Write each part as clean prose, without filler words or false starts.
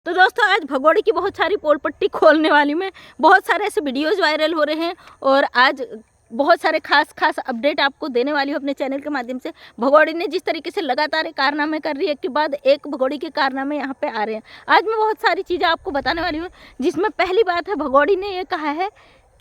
तो दोस्तों आज भगोड़े की बहुत सारी पोल पट्टी खोलने वाली मैं। बहुत सारे ऐसे वीडियोज़ वायरल हो रहे हैं और आज बहुत सारे खास अपडेट आपको देने वाली हूँ अपने चैनल के माध्यम से। भगोड़ी ने जिस तरीके से लगातार कारनामे कर रही है, एक के बाद एक भगोड़ी के कारनामे यहाँ पे आ रहे हैं। आज मैं बहुत सारी चीज़ें आपको बताने वाली हूँ, जिसमें पहली बात है भगोड़ी ने ये कहा है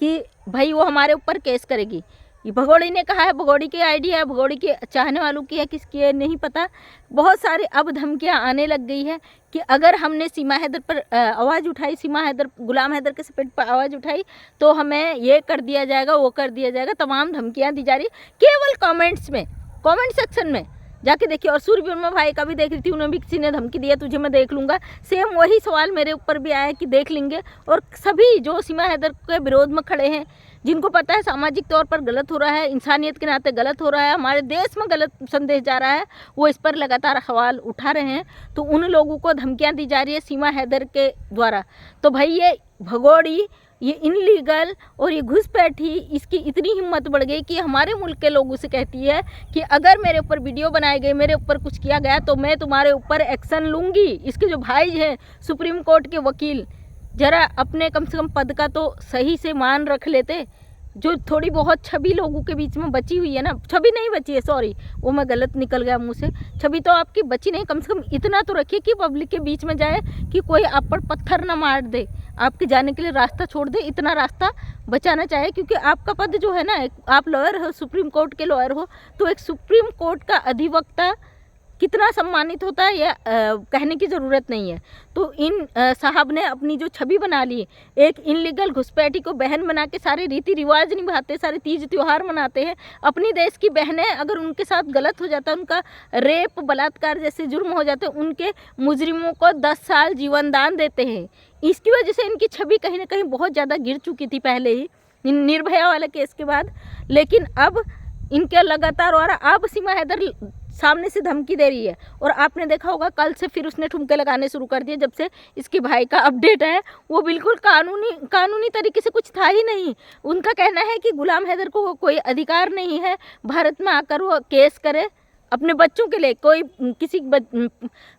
कि भाई वो हमारे ऊपर केस करेगी। ये भगोड़ी ने कहा है, भगोड़ी की आइडिया है, भगोड़ी के चाहने वालों की है, किसकी है नहीं पता। बहुत सारी अब धमकियां आने लग गई है कि अगर हमने सीमा हैदर पर आवाज़ उठाई, सीमा हैदर गुलाम हैदर के सपेट पर आवाज़ उठाई तो हमें ये कर दिया जाएगा, वो कर दिया जाएगा। तमाम धमकियां दी जा रही केवल कमेंट्स में, कमेंट सेक्शन में जाके देखिए। और सूर्यवर्मा भाई का भी देख रही थी, उन्हें भी किसी ने धमकी दिया तुझे मैं देख लूँगा। सेम वही सवाल मेरे ऊपर भी आया कि देख लेंगे। और सभी जो सीमा हैदर के विरोध में खड़े हैं, जिनको पता है सामाजिक तौर पर गलत हो रहा है, इंसानियत के नाते गलत हो रहा है, हमारे देश में गलत संदेश जा रहा है, वो इस पर लगातार सवाल उठा रहे हैं। तो उन लोगों को धमकियां दी जा रही है सीमा हैदर के द्वारा। तो भाई ये भगोड़ी, ये इनलीगल और ये घुसपैठी, इसकी इतनी हिम्मत बढ़ गई कि हमारे मुल्क के लोगों से कहती है कि अगर मेरे ऊपर वीडियो बनाए गए, मेरे ऊपर कुछ किया गया तो मैं तुम्हारे ऊपर एक्शन लूँगी। इसके जो भाई हैं सुप्रीम कोर्ट के वकील, ज़रा अपने कम से कम पद का तो सही से मान रख लेते। जो थोड़ी बहुत छवि लोगों के बीच में बची हुई है ना, छवि नहीं बची है, सॉरी वो मैं गलत निकल गया मुंह से, छवि तो आपकी बची नहीं, कम से कम इतना तो रखिए कि पब्लिक के बीच में जाए कि कोई आप पर पत्थर ना मार दे, आपके जाने के लिए रास्ता छोड़ दे, इतना रास्ता बचाना चाहे। क्योंकि आपका पद जो है ना, आप लॉयर हो, सुप्रीम कोर्ट के लॉयर हो, तो एक सुप्रीम कोर्ट का अधिवक्ता कितना सम्मानित होता है यह कहने की ज़रूरत नहीं है। तो इन साहब ने अपनी जो छवि बना ली, एक इनलीगल घुसपैठी को बहन बना के सारे रीति रिवाज निभाते, सारे तीज त्यौहार मनाते हैं। अपनी देश की बहनें अगर उनके साथ गलत हो जाता है, उनका रेप बलात्कार जैसे जुर्म हो जाते हैं, उनके मुजरिमों को 10 साल जीवन दान देते हैं। इसकी वजह से इनकी छवि कहीं ना कहीं बहुत ज़्यादा गिर चुकी थी पहले ही निर्भया वाले केस के बाद। लेकिन अब इनके लगातार और अब सीमा हैदर सामने से धमकी दे रही है। और आपने देखा होगा कल से फिर उसने ठुमके लगाने शुरू कर दिए, जब से इसके भाई का अपडेट है। वो बिल्कुल कानूनी तरीके से कुछ था ही नहीं। उनका कहना है कि गुलाम हैदर को कोई अधिकार नहीं है भारत में आकर वो केस करे अपने बच्चों के लिए। कोई किसी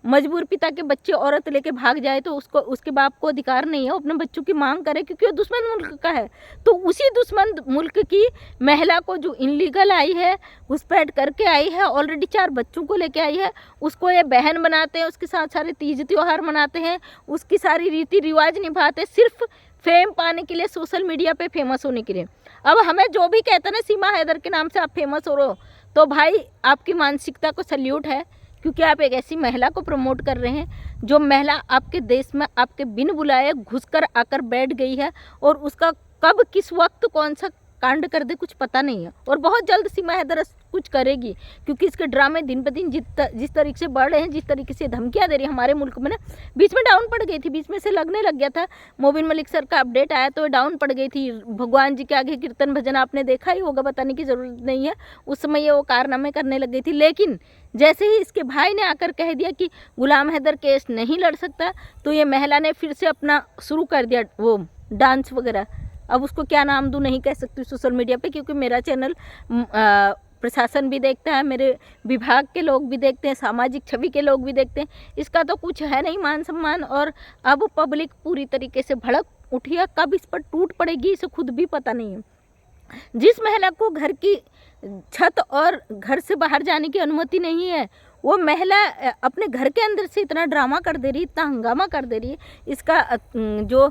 मजबूर पिता के बच्चे औरत लेके भाग जाए तो उसको, उसके बाप को अधिकार नहीं है वो अपने बच्चों की मांग करे, क्योंकि वो दुश्मन मुल्क का है। तो उसी दुश्मन मुल्क की महिला को जो इनलीगल आई है, घुसपैठ करके आई है, ऑलरेडी 4 बच्चों को लेके आई है, उसको ये बहन बनाते हैं, उसके साथ सारे तीज त्यौहार मनाते हैं, उसकी सारी रीति रिवाज निभाते, सिर्फ फेम पाने के लिए, सोशल मीडिया पे फेमस होने के लिए। अब हमें जो भी कहते हैं ना सीमा हैदर के नाम से आप फेमस हो रहे हो, तो भाई आपकी मानसिकता को सल्यूट है, क्योंकि आप एक ऐसी महिला को प्रमोट कर रहे हैं जो महिला आपके देश में आपके बिन बुलाए घुसकर आकर बैठ गई है, और उसका कब किस वक्त कौन सा कांड कर दे कुछ पता नहीं है। और बहुत जल्द सीमा हैदर कुछ करेगी, क्योंकि इसके ड्रामे दिन ब दिन जिस तरीके से बढ़ रहे हैं, जिस तरीके से धमकियां दे रही है हमारे मुल्क में ना। बीच में डाउन पड़ गई थी, बीच में से लगने लग गया था, मोबिन मलिक सर का अपडेट आया तो डाउन पड़ गई थी। भगवान जी के आगे कीर्तन भजन आपने देखा ही होगा, बताने की ज़रूरत नहीं है, उस समय ये वो कारनामे करने लग गई थी। लेकिन जैसे ही इसके भाई ने आकर कह दिया कि गुलाम हैदर केस नहीं लड़ सकता, तो ये महिला ने फिर से अपना शुरू कर दिया वो डांस वगैरह। अब उसको क्या नाम दूँ नहीं कह सकती सोशल मीडिया पे, क्योंकि मेरा चैनल प्रशासन भी देखता है, मेरे विभाग के लोग भी देखते हैं, सामाजिक छवि के लोग भी देखते हैं। इसका तो कुछ है नहीं मान सम्मान। और अब पब्लिक पूरी तरीके से भड़क उठी है, कब इस पर टूट पड़ेगी इसे खुद भी पता नहीं है। जिस महिला को घर की छत और घर से बाहर जाने की अनुमति नहीं है, वो महिला अपने घर के अंदर से इतना ड्रामा कर दे रही, इतना हंगामा कर दे रही है। इसका जो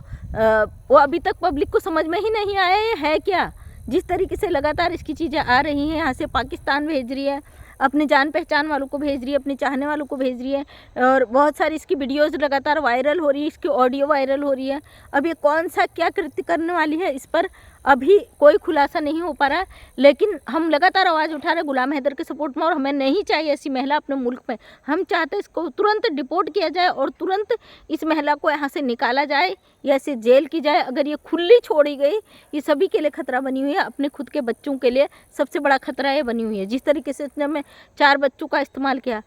वो अभी तक पब्लिक को समझ में ही नहीं आया है क्या। जिस तरीके से लगातार इसकी चीज़ें आ रही हैं, यहाँ से पाकिस्तान भेज रही है, अपने जान पहचान वालों को भेज रही है, अपने चाहने वालों को भेज रही है, और बहुत सारी इसकी वीडियोज़ लगातार वायरल हो रही है, इसकी ऑडियो वायरल हो रही है। अब ये कौन सा क्या कृत्य करने वाली है, इस पर अभी कोई खुलासा नहीं हो पा रहा है। लेकिन हम लगातार आवाज़ उठा रहे गुलाम हैदर के सपोर्ट में, और हमें नहीं चाहिए ऐसी महिला अपने मुल्क में। हम चाहते हैं इसको तुरंत डिपोर्ट किया जाए और तुरंत इस महिला को यहाँ से निकाला जाए या इसे जेल की जाए। अगर ये खुली छोड़ी गई, ये सभी के लिए खतरा बनी हुई है, अपने खुद के बच्चों के लिए सबसे बड़ा खतरा ये बनी हुई है। जिस तरीके से इसने हमें 4 बच्चों का इस्तेमाल किया,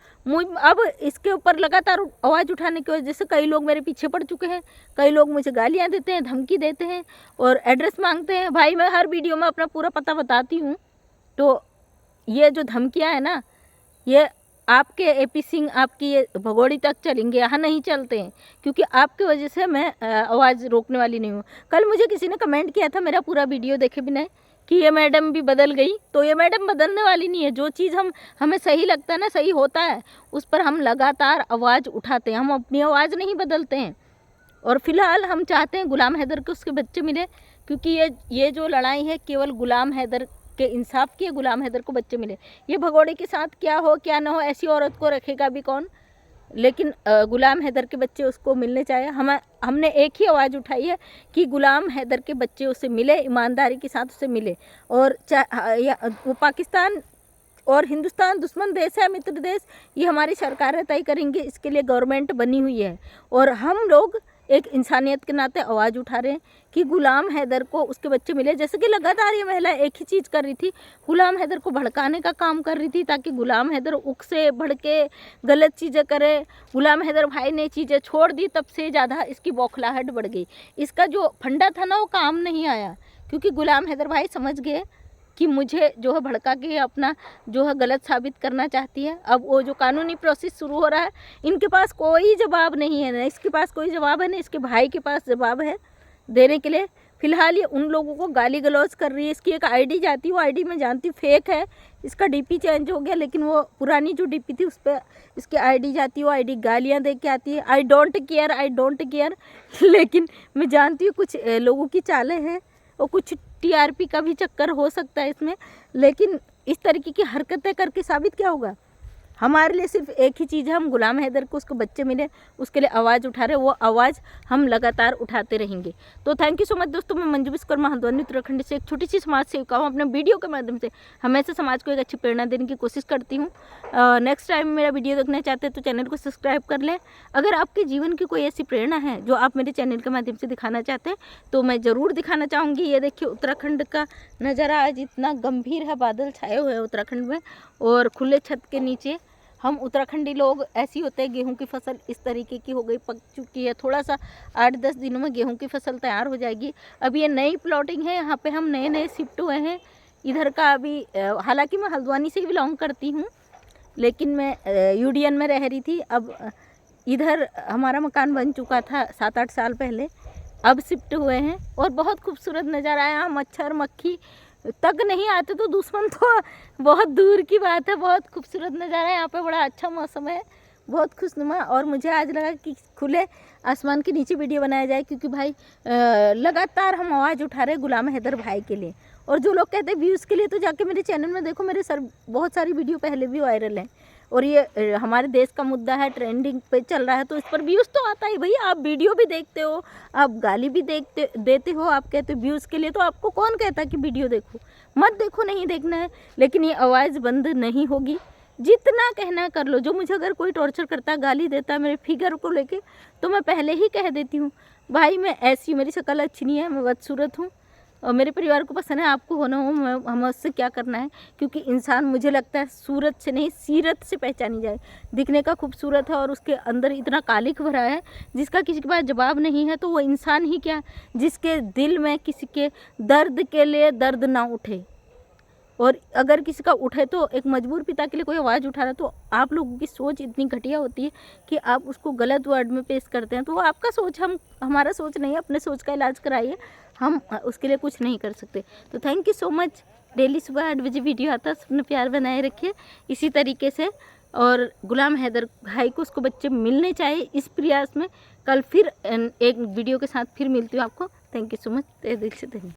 अब इसके ऊपर लगातार आवाज़ उठाने की वजह से कई लोग मेरे पीछे पड़ चुके हैं, कई लोग मुझे गालियाँ देते हैं, धमकी देते हैं और एड्रेस मांगते हैं। भाई मैं हर वीडियो में अपना पूरा पता बताती हूँ। तो ये जो धमकियाँ है ना, ये आपके एपी सिंह आपकी ये भगोड़ी तक चलेंगे, यहाँ नहीं चलते हैं, क्योंकि आपकी वजह से मैं आवाज़ रोकने वाली नहीं हूँ। कल मुझे किसी ने कमेंट किया था मेरा पूरा वीडियो देखे बिना कि ये मैडम भी बदल गई, तो ये मैडम बदलने वाली नहीं है। जो चीज़ हमें सही लगता है ना, सही होता है, उस पर हम लगातार आवाज़ उठाते हैं, हम अपनी आवाज़ नहीं बदलते हैं। और फिलहाल हम चाहते हैं गुलाम हैदर को उसके बच्चे मिले, क्योंकि ये जो लड़ाई है केवल गुलाम हैदर के इंसाफ की है, गुलाम हैदर को बच्चे मिले। ये भगोड़े के साथ क्या हो क्या ना हो, ऐसी औरत को रखेगा भी कौन, लेकिन गुलाम हैदर के बच्चे उसको मिलने चाहिए। हमने एक ही आवाज़ उठाई है कि गुलाम हैदर के बच्चे उसे मिले, ईमानदारी के साथ उसे मिले। और वो पाकिस्तान और हिंदुस्तान दुश्मन देश है, मित्र देश, ये हमारी सरकारें तय करेंगे, इसके लिए गवर्नमेंट बनी हुई है। और हम लोग एक इंसानियत के नाते आवाज़ उठा रहे हैं कि गुलाम हैदर को उसके बच्चे मिले। जैसे कि लगातार ये महिला एक ही चीज़ कर रही थी, गुलाम हैदर को भड़काने का काम कर रही थी, ताकि गुलाम हैदर उकसे भड़के, गलत चीज़ें करे। गुलाम हैदर भाई ने चीज़ें छोड़ दी, तब से ज़्यादा इसकी बौखलाहट बढ़ गई। इसका जो फंडा था ना, वो काम नहीं आया, क्योंकि गुलाम हैदर भाई समझ गए कि मुझे जो है भड़का के अपना जो है गलत साबित करना चाहती है। अब वो जो कानूनी प्रोसेस शुरू हो रहा है, इनके पास कोई जवाब नहीं है, ना इसके पास कोई जवाब है, ना इसके भाई के पास जवाब है देने के लिए। फ़िलहाल ये उन लोगों को गाली गलौज कर रही है। इसकी एक आईडी जाती है, वो आईडी मैं जानती हूँ फेक है, इसका डीपी चेंज हो गया, लेकिन वो पुरानी जो डीपी थी उस पर इसकी आईडी जाती है, वो आईडी गालियाँ दे के आती है, आई डोंट केयर। लेकिन मैं जानती हूँ कुछ लोगों की चालें हैं, और कुछ टीआरपी का भी चक्कर हो सकता है इसमें, लेकिन इस तरीके की हरकतें करके साबित क्या होगा। हमारे लिए सिर्फ एक ही चीज़ है, हम गुलाम हैदर को उसको बच्चे मिले, उसके लिए आवाज़ उठा रहे, वो आवाज़ हम लगातार उठाते रहेंगे। तो थैंक यू सो मच दोस्तों। मैं मंजू विश्वकर्मा हल्द्वानी उत्तराखंड से एक छोटी सी समाज सेविका हूँ। अपने वीडियो के माध्यम से हमेशा समाज को एक अच्छी प्रेरणा देने की कोशिश करती हूँ। नेक्स्ट टाइम मेरा वीडियो देखना चाहते हैं तो चैनल को सब्सक्राइब कर लें। अगर आपके जीवन की कोई ऐसी प्रेरणा है जो आप मेरे चैनल के माध्यम से दिखाना चाहते हैं तो मैं ज़रूर दिखाना चाहूँगी। ये देखिए उत्तराखंड का नज़ारा आज इतना गंभीर है, बादल छाए हुए हैं उत्तराखंड में, और खुले छत के नीचे हम उत्तराखंडी लोग ऐसी होते हैं। गेहूं की फसल इस तरीके की हो गई, पक चुकी है, थोड़ा सा 8-10 दिनों में गेहूं की फसल तैयार हो जाएगी। अब ये नई प्लॉटिंग है, यहाँ पे हम नए शिफ्ट हुए हैं इधर का। अभी हालांकि मैं हल्द्वानी से ही बिलोंग करती हूँ, लेकिन मैं यूडीएन में रह रही थी। अब इधर हमारा मकान बन चुका था 7-8 साल पहले, अब शिफ्ट हुए हैं, और बहुत खूबसूरत नज़ारा है। यहाँ मच्छर मक्खी तक नहीं आते तो दुश्मन तो बहुत दूर की बात है। बहुत खूबसूरत नज़ारा है यहाँ पे, बड़ा अच्छा मौसम है, बहुत खुशनुमा। और मुझे आज लगा कि खुले आसमान के नीचे वीडियो बनाया जाए, क्योंकि भाई लगातार हम आवाज़ उठा रहे हैं गुलाम हैदर भाई के लिए। और जो लोग कहते हैं व्यूज़ के लिए, तो जाके मेरे चैनल में देखो, मेरे बहुत सारी वीडियो पहले भी वायरल हैं, और ये हमारे देश का मुद्दा है, ट्रेंडिंग पे चल रहा है, तो इस पर व्यूज़ तो आता ही। भैया आप वीडियो भी देखते हो, आप गाली भी देते हो, आप कहते हो व्यूज़ के लिए, तो आपको कौन कहता कि वीडियो देखो? मत देखो, नहीं देखना है, लेकिन ये आवाज़ बंद नहीं होगी। जितना कहना कर लो। जो मुझे अगर कोई टॉर्चर करता, गाली देता मेरे फिगर को लेके, तो मैं पहले ही कह देती हूँ भाई मैं ऐसी, मेरी शक्ल अच्छी नहीं है, मैं बदसूरत हूँ, और मेरे परिवार को पसंद है, आपको होना हो, हमें उससे क्या करना है। क्योंकि इंसान मुझे लगता है सूरत से नहीं सीरत से पहचानी जाए। दिखने का खूबसूरत है और उसके अंदर इतना कालिख भरा है जिसका किसी के पास जवाब नहीं है, तो वो इंसान ही क्या, जिसके दिल में किसी के दर्द के लिए दर्द ना उठे। और अगर किसी का उठे तो एक मजबूर पिता के लिए कोई आवाज़ उठा रहा है, तो आप लोगों की सोच इतनी घटिया होती है कि आप उसको गलत वर्ड में पेश करते हैं। तो वो आपका सोच, हमारा सोच नहीं है, अपने सोच का इलाज कराइए, हम उसके लिए कुछ नहीं कर सकते। तो thank you so much. Daily सुबह 8 बजे वीडियो आता है, अपना प्यार बनाए रखिए इसी तरीके से। और गुलाम हैदर भाई को उसको बच्चे मिलने चाहिए, इस प्रयास में कल फिर एक वीडियो के साथ फिर मिलती हूँ आपको। थैंक यू सो मच, दिल से धन्यवाद।